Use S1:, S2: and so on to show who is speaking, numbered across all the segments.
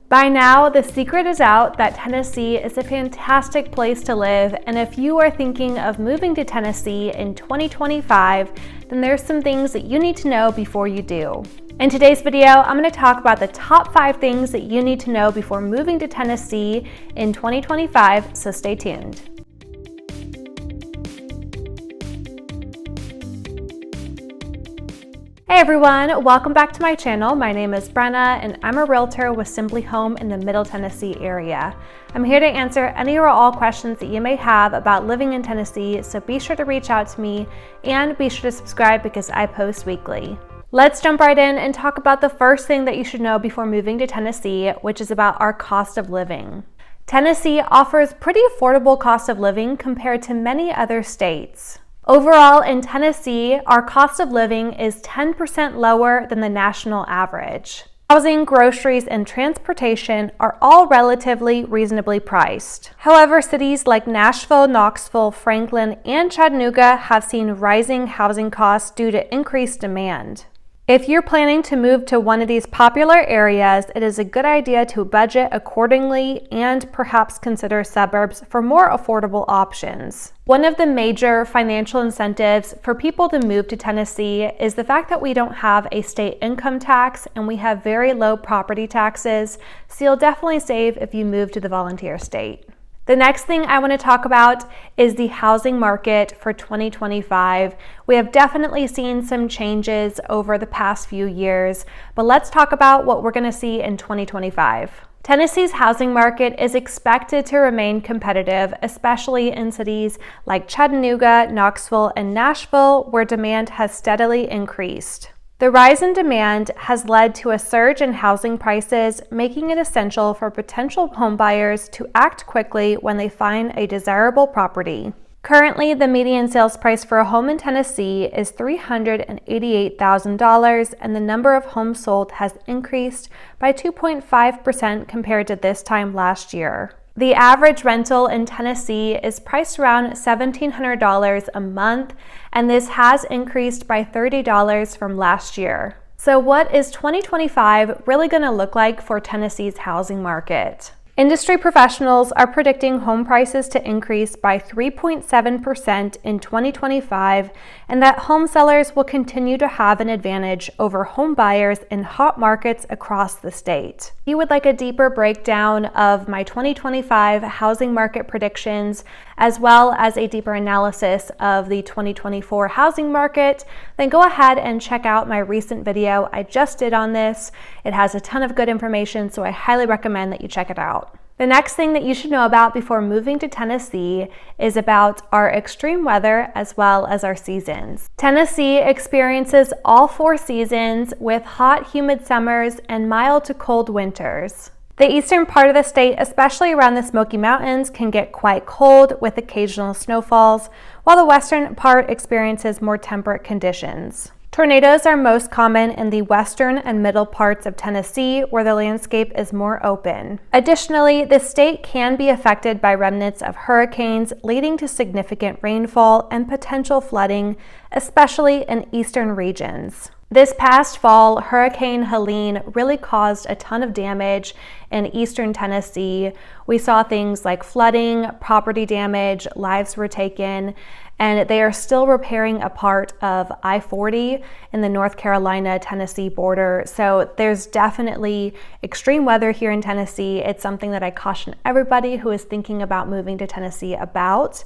S1: By now, the secret is out that Tennessee is a fantastic place to live, and if you are thinking of moving to Tennessee in 2025, then there's some things that you need to know before you do. In today's video, I'm going to talk about the top 5 things that you need to know before moving to Tennessee in 2025, so stay tuned. Hey everyone, welcome back to my channel. My name is Brenna and I'm a realtor with simpliHŌM in the Middle Tennessee area. I'm here to answer any or all questions that you may have about living in Tennessee, so be sure to reach out to me and be sure to subscribe because I post weekly. Let's jump right in and talk about the first thing that you should know before moving to Tennessee, which is about our cost of living. Tennessee offers pretty affordable cost of living compared to many other states. Overall, in Tennessee, our cost of living is 10% lower than the national average. Housing, groceries, and transportation are all relatively reasonably priced. However, cities like Nashville, Knoxville, Franklin, and Chattanooga have seen rising housing costs due to increased demand. If you're planning to move to one of these popular areas, it is a good idea to budget accordingly and perhaps consider suburbs for more affordable options. One of the major financial incentives for people to move to Tennessee is the fact that we don't have a state income tax and we have very low property taxes, so you'll definitely save if you move to the volunteer state. The next thing I want to talk about is the housing market for 2025. We have definitely seen some changes over the past few years, but let's talk about what we're going to see in 2025. Tennessee's housing market is expected to remain competitive, especially in cities like Chattanooga, Knoxville, and Nashville, where demand has steadily increased. The rise in demand has led to a surge in housing prices, making it essential for potential homebuyers to act quickly when they find a desirable property. Currently, the median sales price for a home in Tennessee is $388,000, and the number of homes sold has increased by 2.5% compared to this time last year. The average rental in Tennessee is priced around $1,700 a month, and this has increased by $30 from last year. So what is 2025 really going to look like for Tennessee's housing market? Industry professionals are predicting home prices to increase by 3.7% in 2025, and that home sellers will continue to have an advantage over home buyers in hot markets across the state. If you would like a deeper breakdown of my 2025 housing market predictions, as well as a deeper analysis of the 2024 housing market, then go ahead and check out my recent video I just did on this. It has a ton of good information, so I highly recommend that you check it out. The next thing that you should know about before moving to Tennessee is about our extreme weather as well as our seasons. Tennessee experiences all 4 seasons with hot, humid summers and mild to cold winters. The eastern part of the state, especially around the Smoky Mountains, can get quite cold with occasional snowfalls, while the western part experiences more temperate conditions. Tornadoes are most common in the western and middle parts of Tennessee, where the landscape is more open. Additionally, the state can be affected by remnants of hurricanes, leading to significant rainfall and potential flooding, especially in eastern regions. This past fall, Hurricane Helene really caused a ton of damage in eastern Tennessee. We saw things like flooding, property damage, lives were taken, and they are still repairing a part of I-40 in the North Carolina-Tennessee border. So there's definitely extreme weather here in Tennessee. It's something that I caution everybody who is thinking about moving to Tennessee about.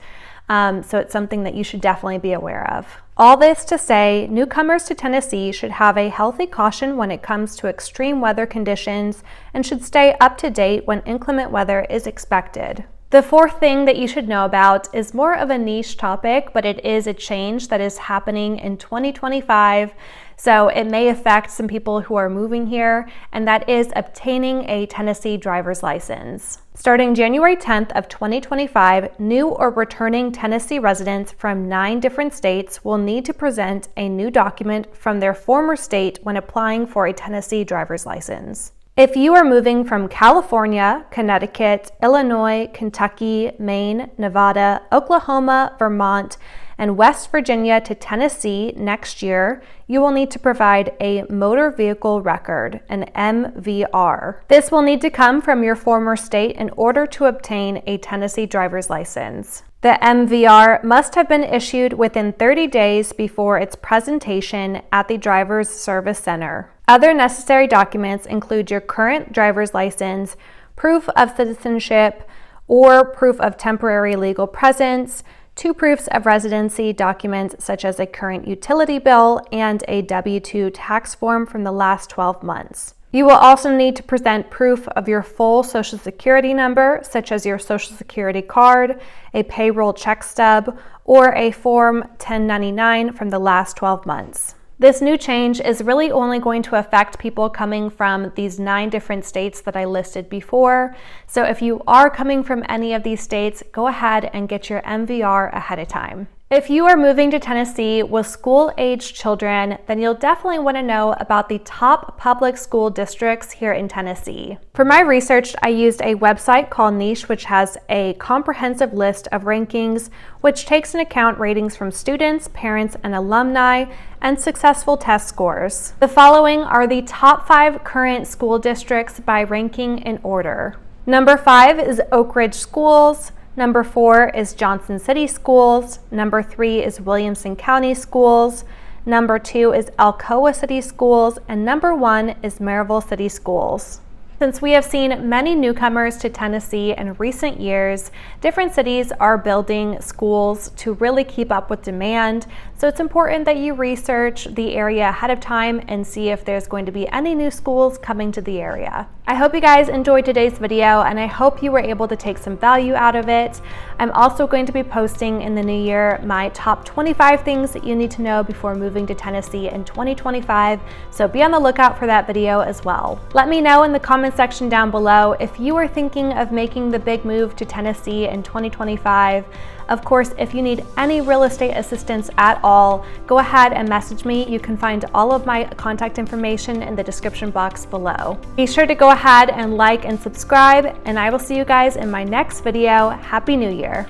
S1: So it's something that you should definitely be aware of. All this to say, newcomers to Tennessee should have a healthy caution when it comes to extreme weather conditions and should stay up to date when inclement weather is expected. The fourth thing that you should know about is more of a niche topic, but it is a change that is happening in 2025. So it may affect some people who are moving here, and that is obtaining a Tennessee driver's license. Starting January 10th of 2025, new or returning Tennessee residents from 9 different states will need to present a new document from their former state when applying for a Tennessee driver's license. If you are moving from California, Connecticut, Illinois, Kentucky, Maine, Nevada, Oklahoma, Vermont, and West Virginia to Tennessee next year, you will need to provide a motor vehicle record, an MVR. This will need to come from your former state in order to obtain a Tennessee driver's license. The MVR must have been issued within 30 days before its presentation at the Driver's Service Center. Other necessary documents include your current driver's license, proof of citizenship, or proof of temporary legal presence, 2 proofs of residency documents such as a current utility bill and a W-2 tax form from the last 12 months. You will also need to present proof of your full Social Security number, such as your Social Security card, a payroll check stub, or a Form 1099 from the last 12 months. This new change is really only going to affect people coming from these 9 different states that I listed before. So if you are coming from any of these states, go ahead and get your MVR ahead of time. If you are moving to Tennessee with school-aged children, then you'll definitely want to know about the top public school districts here in Tennessee. For my research, I used a website called Niche, which has a comprehensive list of rankings, which takes into account ratings from students, parents, and alumni, and successful test scores. The following are the top 5 current school districts by ranking in order. Number 5 is Oak Ridge Schools. Number 4 is Johnson City Schools. Number 3 is Williamson County Schools. Number 2 is Alcoa City Schools. And number 1 is Maryville City Schools. Since we have seen many newcomers to Tennessee in recent years, different cities are building schools to really keep up with demand. So it's important that you research the area ahead of time and see if there's going to be any new schools coming to the area. I hope you guys enjoyed today's video, and I hope you were able to take some value out of it. I'm also going to be posting in the new year my top 25 things that you need to know before moving to Tennessee in 2025, so be on the lookout for that video as well. Let me know in the comment section down below if you are thinking of making the big move to Tennessee in 2025. Of course, if you need any real estate assistance at all, go ahead and message me. You can find all of my contact information in the description box below. Be sure to go ahead and like and subscribe, and I will see you guys in my next video. Happy New Year!